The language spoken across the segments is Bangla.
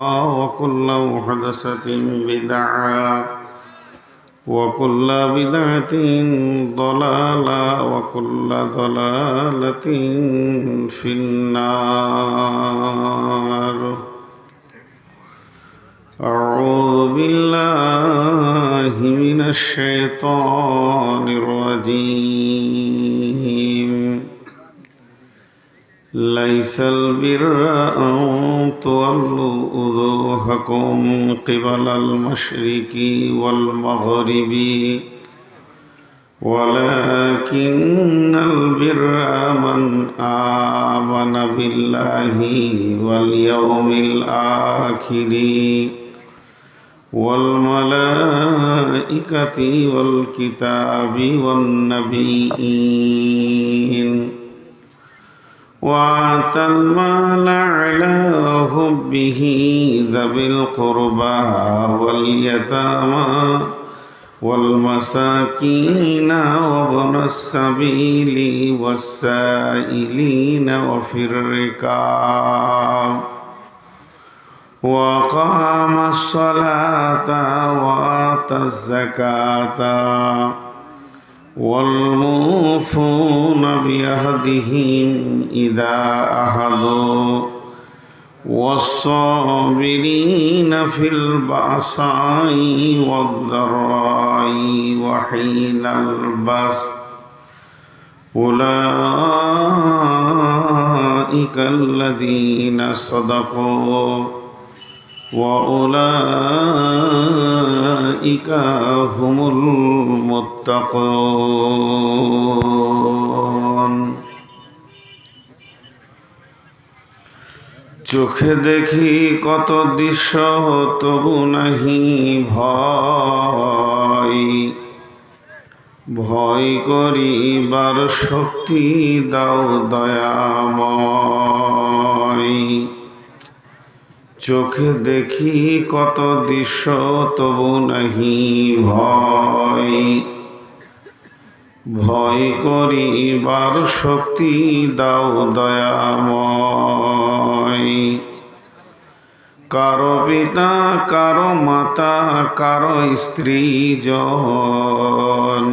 وكل محدثة بدعة وكل بدعة ضلالة وكل ضلالة في النار. أعوذ بالله من الشيطان الرجيم. ليس البر أن تولوا وجوهكم قبل المشرق والمغرب ولكن البر من آمن بالله واليوم الآخر والملائكة والكتاب والنبيين وآتى المال على حبه ذوي القربى واليتامى والمساكين وابن السبيل والسائلين وفي الركاب وأقام الصلاة وآتى الزكاة والموفون بعهدهم إذا عاهدوا والصابرين في البأساء والضراء وحين البأس أولئك الذين صدقوا وأولئك هم المتقون. চোখে দেখি কত দৃশ্য তবু নাহি ভয়, ভয় করিবার শক্তি দাও দয়াময়। চোখে দেখি কত দৃশ্য তবু নাহি ভয়, ভয় করিবার শক্তি দাও দয়াময়। কারো পিতা কারো মাতা কারো স্ত্রী জন,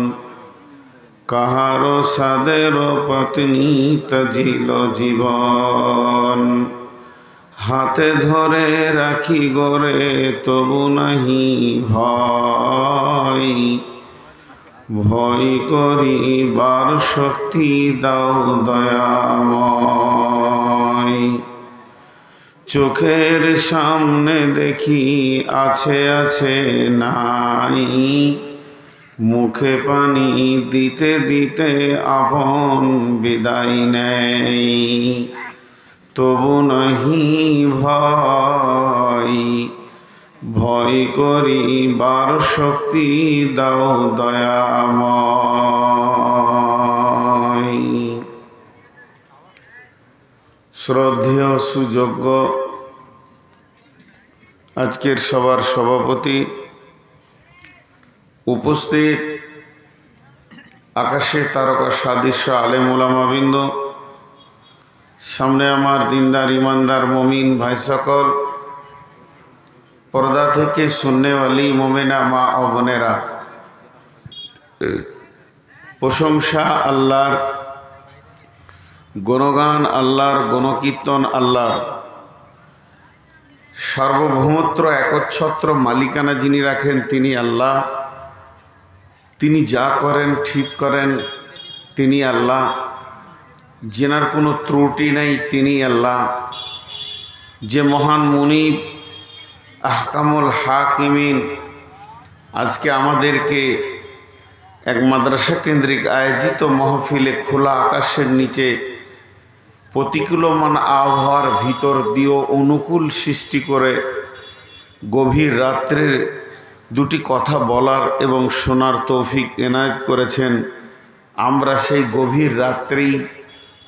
কাহারো সাদের পত্নী তজিল জীবন। হাতে ধরে রাখি গোরে তবু নাহি ভয়, ভয় করিবার শক্তি দাও দয়াময়। চোখের সামনে দেখি আছে আছে নাই, মুখে পানি দিতে দিতে আপন বিদায় নেই। তবু নাহি ভয়, ভয় করিবার শক্তি দাও দয়াময়। শ্রদ্ধেয় সুযোগ্য আজকের সবার সভাপতি, উপস্থিত আকাশে তারকা সাদৃশ্য আলেম ওলামাবৃন্দ, সামনে আমার দিনদার ইমানদার মমিন ভাই সকল, পর্দা থেকে সুন্নেওয়ালি মোমেনা মা ও বোনেরা, প্রশংসা আল্লাহর, গুণগান আল্লাহর, গুণকীর্তন আল্লাহর। সার্বভৌমত্ব একচ্ছত্র মালিকানা যিনি রাখেন তিনি আল্লাহ। তিনি যা করেন ঠিক করেন তিনি আল্লাহ। যেনার কোনো ত্রুটি নেই তিনি আল্লাহ। যে মহান মুনিব আহকামুল হাকিমিন আজকে আমাদেরকে এক মাদ্রাসা কেন্দ্রিক আয়োজিত মাহফিলে খোলা আকাশের নিচে প্রতিকূলমান আবহাওয়ার ভিতর দিয়েও অনুকূল সৃষ্টি করে গভীর রাত্রের দুটি কথা বলার এবং শোনার তৌফিক এনায়েত করেছেন। আমরা সেই গভীর রাত্রেই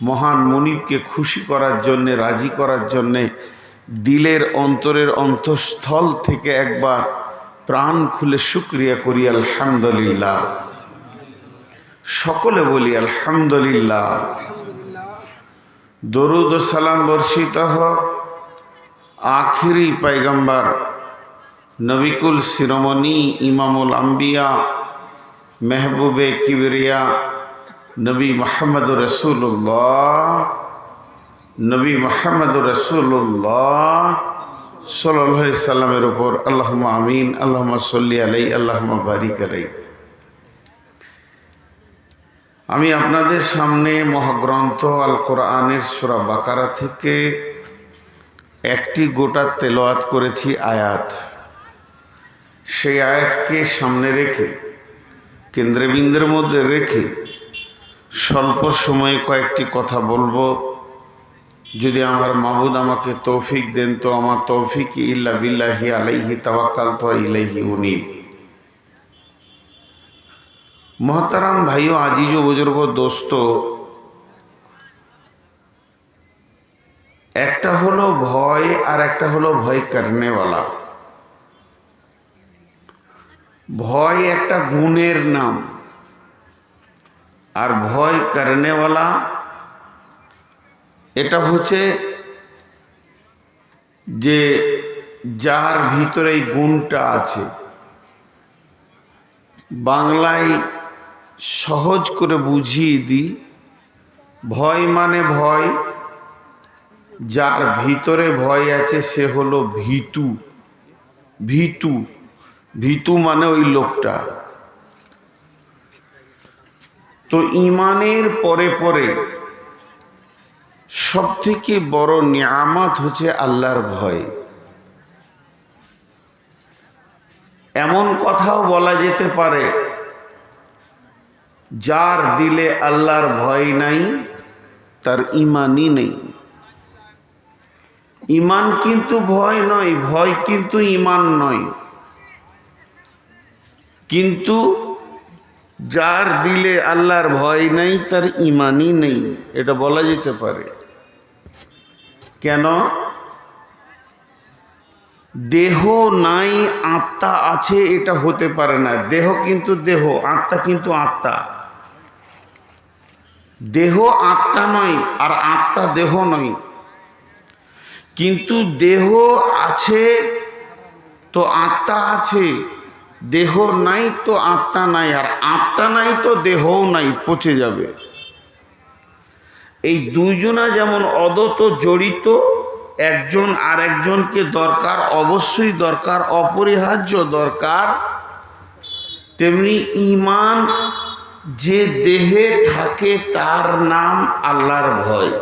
মহান মুনিবকে খুশি করার জন্যে, রাজি করার জন্যে দিলের অন্তরের অন্তঃস্থল থেকে একবার প্রাণ খুলে শুকরিয়া করি আলহামদুলিল্লাহ। সকলে বলি আলহামদুলিল্লাহ। দরুদ ও সালাম বর্ষিত হোক आखिरी पैगंबर नबीकुल शिरोमणि इमामुल अंबिया महबूबे किबरिया नबी मोहम्मद रसूलुल्लाह सल्लल्लाहु अलैहि वसल्लमेर ऊपर अल्लाहुम्मा आमीन अल्लाहुम्मा सल्ली अलैहि अल्लाहुम्मा बारिक अलैहि। আমি আপনাদের সামনে মহাগ্রন্থ আল কোরআনের সূরা বাকারা থেকে একটি গোটা তেলাওয়াত করেছি আয়াত। সেই আয়াতকে সামনে রেখে কেন্দ্রবিন্দুর মধ্যে রেখে স্বল্প সময়ে কয়েকটি কথা বলবো। যদি আমার মাবুদ আমাকে তৌফিক দেন তো আমার তৌফিক ইল্লা বিল্লাহি আলাইহি তাওয়াক্কালতু ওয়া ইলাইহি উনীব। मोहतरम भाइयों, आजीजो बुजुर्गो दोस्तों, একটা হলো ভয় আর একটা হলো ভয় করনেওয়ালা। ভয় একটা গুণের নাম আর ভয় করনেওয়ালা এটা হচ্ছে যে যার ভিতরে এই গুণটা আছে। বাংলায় সহজ করে বুঝিয়ে দিই, ভয় মানে ভয়, যার ভিতরে ভয় আছে সে হলো ভীতু। ভীতু ভীতু মানে ওই লোকটা। তো ঈমানের পরে পরে সবথেকে বড় নিয়ামত হচ্ছে আল্লাহর ভয়। এমন কথাও বলা যেতে পারে, যার দিলে আল্লাহর ভয় নাই তার ঈমানই নেই। ঈমান কিন্তু ভয় নয়, ভয় কিন্তু ঈমান নয়। কিন্তু যার দিলে আল্লাহর ভয় নাই তার ঈমানই নেই, এটা বলা যেতে পারে। কেন? দেহ নাই আত্মা আছে এটা হতে পারে না। দেহ কিন্তু দেহ, আত্মা কিন্তু আত্মা। দেহ আত্মা নয় আর আত্মা দেহ নয়। কিন্তু দেহ আছে তো আত্মা আছে, দেহ নাই তো আত্মা নাই, আর আত্মা নাই তো দেহও নাই, পচে যাবে। এই দুইজনা যেমন অদত জড়িত, একজন আরেকজনকে দরকার, অবশ্যই দরকার, অপরিহার্য দরকার, তেমনি ঈমান যে দেহে থাকে তার নাম আল্লাহর ভয়।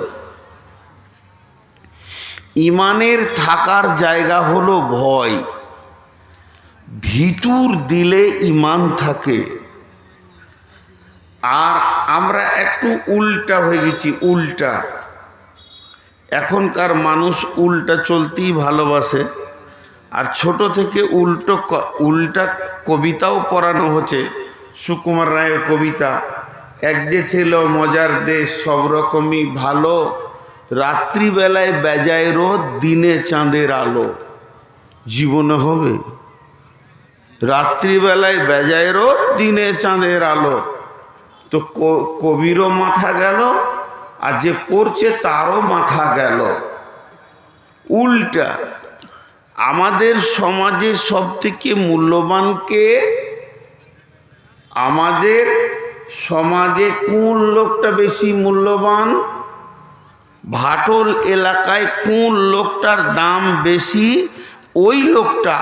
ঈমানের থাকার জায়গা হলো ভয়। ভীতুর দিলে ঈমান থাকে। আর আমরা একটু উল্টা হয়ে গেছি, উল্টা। এখনকার মানুষ উল্টা চলতেই ভালোবাসে। আর ছোট থেকে উল্টা কবিতাও পড়ানো হচ্ছে। সুকুমার রায়ের কবিতা, এক যে ছিল মজার দেশ সব রকমই ভালো, রাত্রিবেলায় বেজায় রোদ দিনে চাঁদের আলো। জীবনে হবে? রাত্রিবেলায় বেজায় রোদ দিনে চাঁদের আলো। তো কবিরও মাথা গেল আর যে পড়ছে তারও মাথা গেল। উল্টা। আমাদের সমাজে সব থেকে মূল্যবানকে, আমাদের সমাজে কোন লোকটা বেশি মূল্যবান? ভাটল এলাকায় কোন লোকটার দাম বেশি? ওই লোকটা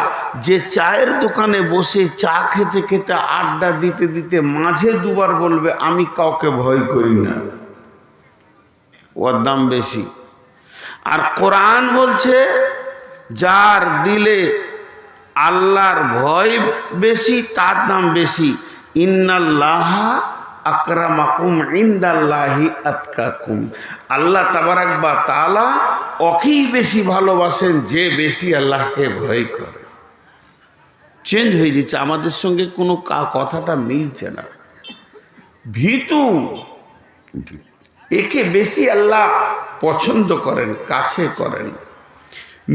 যে চায়ের দোকানে বসে চা খেতে খেতে আড্ডা দিতে দিতে মাঝে দুবার বলবে আমি কাউকে ভয় করি না, ওর দাম বেশি। আর কোরআন বলছে যার দিলে আল্লাহর ভয় বেশি তার দাম বেশি। ইন্নাল্লাহা আকরামাকুম ইনদাল্লাহি আতকাকুম। আল্লাহ তাবারাক ওয়া তাআলা ওকেই বেশি ভালোবাসেন যে বেশি আল্লাহকে ভয় করে। চেঞ্জ হয়ে যাচ্ছে, আমাদের সঙ্গে কোনো কথাটা মিলছে না। ভীতু, একে বেশি আল্লাহ পছন্দ করেন, কাছে করেন,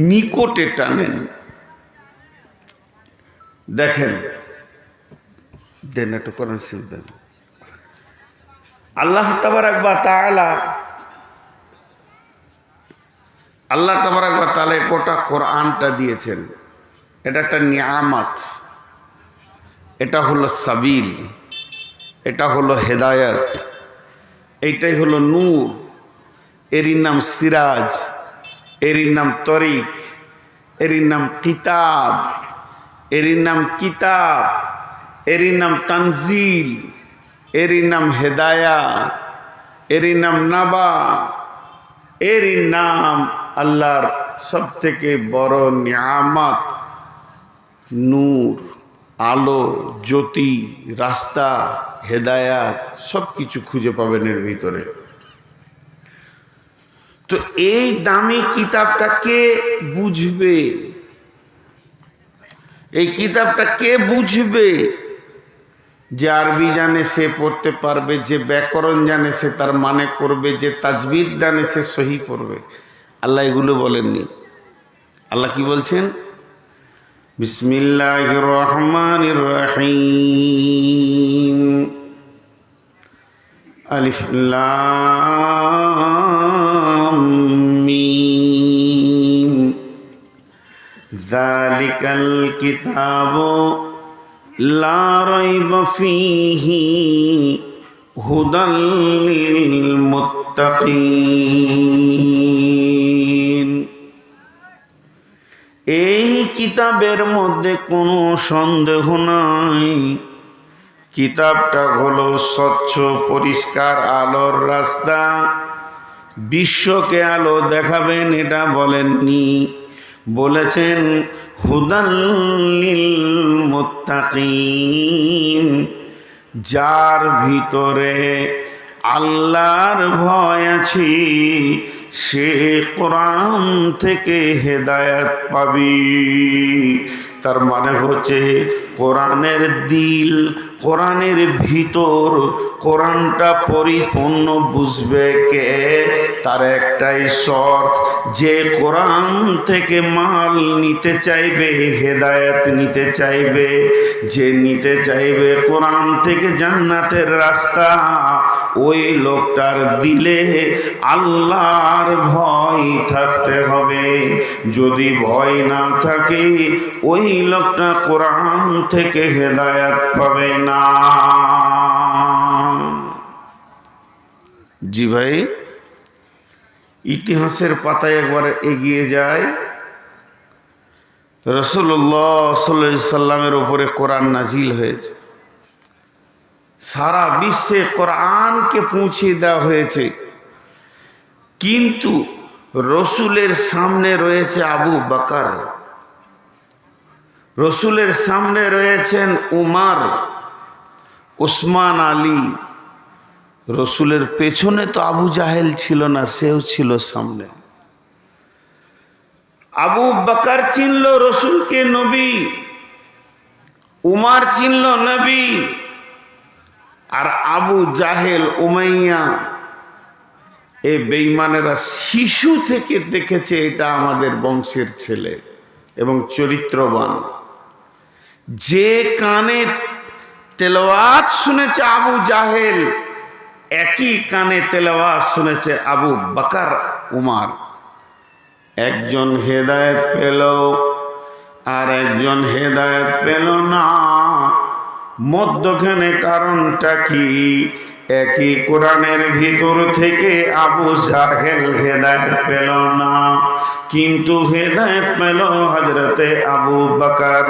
নিকটে টানেন। দেখেন, দেন একটু করেন দেন। আল্লাহ তাবারাক ওয়া তাআলা আল্লাহ তাবারক ওয়া তাআলা গোটা কোরআনটা দিয়েছেন, এটা একটা নিয়ামত, এটা হলো সাবিল, এটা হলো হেদায়েত, এইটাই হলো নূর, এরই নাম সিরাজ, এরই নাম তরিক, এরই নাম কিতাব, এরই নাম কিতাব, এরই নাম তানজিল, এরই নাম হেদায়া, এরই নাম নাবা, এরই নাম আল্লাহর সব থেকে বড় নিয়ামত নূর, আলো, জ্যোতি, রাস্তা, হেদায়াত, সব কিছু খুঁজে পাবেন এর ভিতরে। তো এই দামি কিতাবটা কে বুঝবে? এই কিতাবটা কে বুঝবে? যে আরবি জানে সে পড়তে পারবে, যে ব্যাকরণ জানে সে তার মানে করবে, যে তাজবিদ জানে সে সহি করবে। আল্লাহ এগুলো বলেননি। আল্লাহ কি বলছেন? বিসমিল্লাহির রহমানির রহিম, আলিফ লাম মিম, যালিকাল কিতাবু লা রাইবা ফীহি হুদাল লিল মুত্তাকিন। এই কিতাবের মধ্যে কোনো সন্দেহ নাই, কিতাবটা হলো স্বচ্ছ পরিষ্কার আলোর রাস্তা, বিশ্বকে আলো দেখাবেন এটা বলেননি, বলেছেন হুদাল লিল মুত্তাকিন, যার ভিতরে আল্লাহর ভয় আছে সে কোরআন থেকে হেদায়েত পাবি। তার মানে হচ্ছে কোরআনের দিল, কোরআনের ভিতর, কোরআনটা পরিপূর্ণ বুঝবে কে? তার একটাই শর্ত, যে কোরআন থেকে মাল নিতে চাইবে, হেদায়েত নিতে চাইবে, যে নিতে চাইবে কোরআন থেকে জান্নাতের রাস্তা, ওই লোকটার দিলে আল্লাহর ভয় থাকতে হবে। যদি ভয় না থাকে ওই লোকটা কোরআন থেকে হেদায়েত পাবে না। জি ভাই, ইতিহাসের পাতায় একবার এগিয়ে যায়, রাসূলুল্লাহ সাল্লাল্লাহু আলাইহি সাল্লামের উপরে কোরআন নাজিল হয়েছে, সারা বিশ্বে কোরআনকে পৌঁছে দেওয়া হয়েছে, কিন্তু রসুলের সামনে রয়েছে আবু বকর, রসুলের সামনে রয়েছেন উমর, উসমান, আলী। রসুলের পেছনে তো আবু জাহেল ছিল না, সেও ছিল সামনে। আবু বকর চিনল রসুলকে নবী, উমর চিনল নবী, আর আবু জাহেল, উমাইয়া, এই বেঈমানেরা শিশু থেকে দেখেছে এটা আমাদের বংশের ছেলে এবং চরিত্রবান। যে কানে তেলাওয়াত শুনেছে আবু জাহেল, একই কানে তেলাওয়াত শুনেছে আবু বকর, উমর। একজন হেদায়েত পেল আর একজন হেদায়েত পেল না, মধ্যখানে কারণটা কি? একই কোরআনের ভিতর থেকে আবু জাহেল হেদায়েত পেল না, কিন্তু হেদায়েত পেল হযরতে আবু বকর।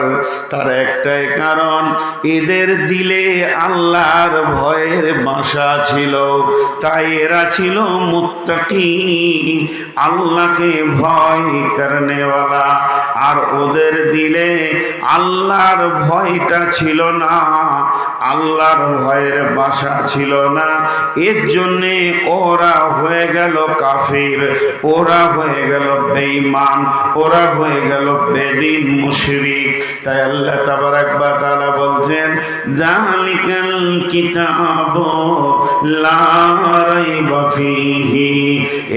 তার একটাই কারণ, এদের দিলে আল্লাহর ভয়ের বাসা ছিল, তাই এরা ছিল মুত্তাকি, আল্লাহকে ভয় করনেওয়ালা। আর ওদের দিলে আল্লাহর ভয়টা ছিল না, আল্লাহর ভয়ের বাসা ছিল না। এর জন্যে ওরা হয়ে গেল কাফির, ওরা হয়ে গেল বেঈমান, ওরা হয়ে গেল বেদিন, মুশরিক। তাই আল্লাহ তাবারক ওয়া তাআলা বলছেন, যালিকাল কিতাবু লা রাইবা ফীহি,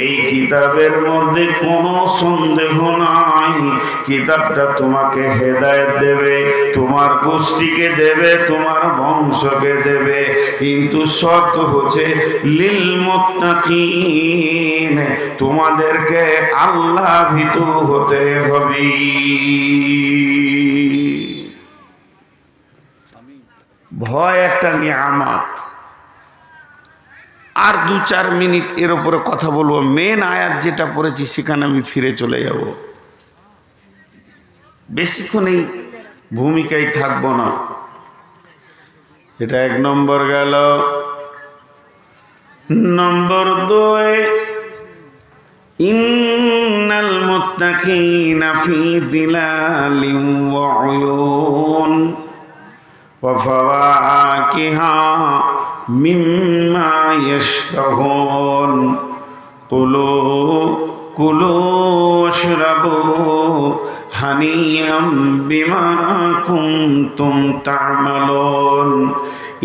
এই কিতাবের মধ্যে কোনো সন্দেহ নাই, নয়, কিতাবটা তোমাকে হেদায়েত দেবে, তোমার গোষ্ঠীকে দেবে, তোমার বংশকে দেবে, কিন্তু শর্ত হচ্ছে লিল মুত্তাকিন, তোমাদেরকে আল্লাহ ভীতু হতে হবে। ভয় একটা নিয়ামত। আর 2-4 মিনিট এর উপরে কথা বলবো। মেন আয়াত যেটা পড়েছি সেখানে আমি ফিরে চলে যাব, বেশিক্ষণ এই ভূমিকায় থাকবো না। এটা 1 নম্বর গেল। নম্বর 2, ইন্নাল মুত্তাকিনা ফি দিলালিন ওয়া উয়ুন ওয়া ফাওয়াকিহা মিম্মা ইয়াশতাহুন কুলু ওয়াশরাবু হানিয়াম বিমা কুনতুম তা'মালুন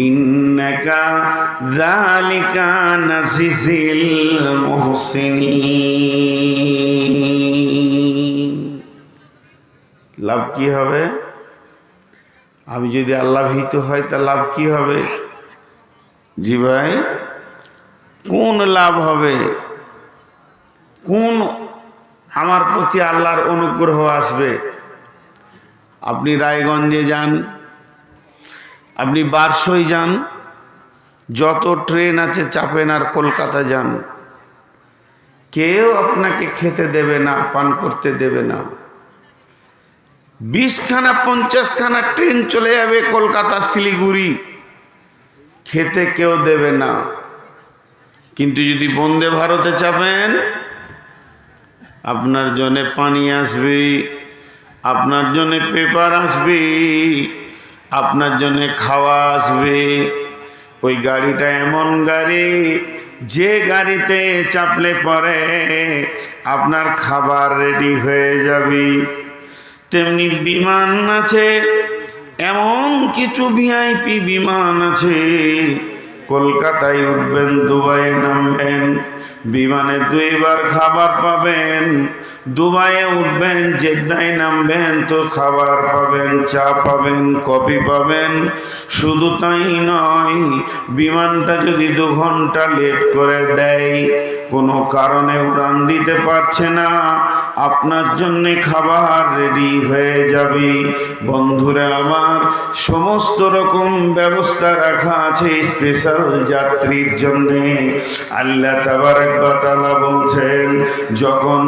ইন্নাকা যালিকা নাজিজিল মুহসিনিন। লাভ কি হবে? আমি যদি আল্লাহ ভীত হয় তা লাভ কি হবে? জি ভাই, কোন লাভ হবে? কোন আমার প্রতি আল্লাহর অনুগ্রহ আসবে? আপনি রায়গঞ্জে যান, আপনি বারসই যান, যত ট্রেন আছে চাপেন, আর কলকাতা যান, কেউ আপনাকে খেতে দেবে না, পান করতে দেবে না। 20খানা 50খানা ট্রেন চলে যাবে কলকাতা শিলিগুড়ি, খেতে কেউ দেবে না। কিন্তু যদি বন্দে ভারতে চাপেন, আপনার জন্য পানি আসবে, আপনার জন্য পেপার আসবে, আপনার জন্য খাওয়া আসবে। ওই গাড়িটা এমন গাড়ি, যে গাড়িতে চাপলে পরে আপনার খাবার রেডি হয়ে যাবে। তেমনি বিমান আছে, এমন কিছু ভিআইপি বিমান আছে, কলকাতায় উঠবেন, দুবাইয়ে নামবেন, বিমানে 2 বার খাবার পাবেন। দুবাইয়ে উঠবেন, জেদ্দায় নামবেন তো খাবার পাবেন, চা পাবেন, কফি পাবেন। শুধু তাই নয়, বিমানটা যদি 2 ঘন্টা লেট করে দেয়, কোনো কারণে উড়ান দিতে পারছে না, আপনার জন্য খাবার রেডি হয়ে যাবে। বন্ধুরা আমার, সমস্ত রকম ব্যবস্থা রাখা আছে স্পেশাল যাত্রীর জন্য। আল্লাহ তাবারক ওয়া তাআলা বলছেন, যখন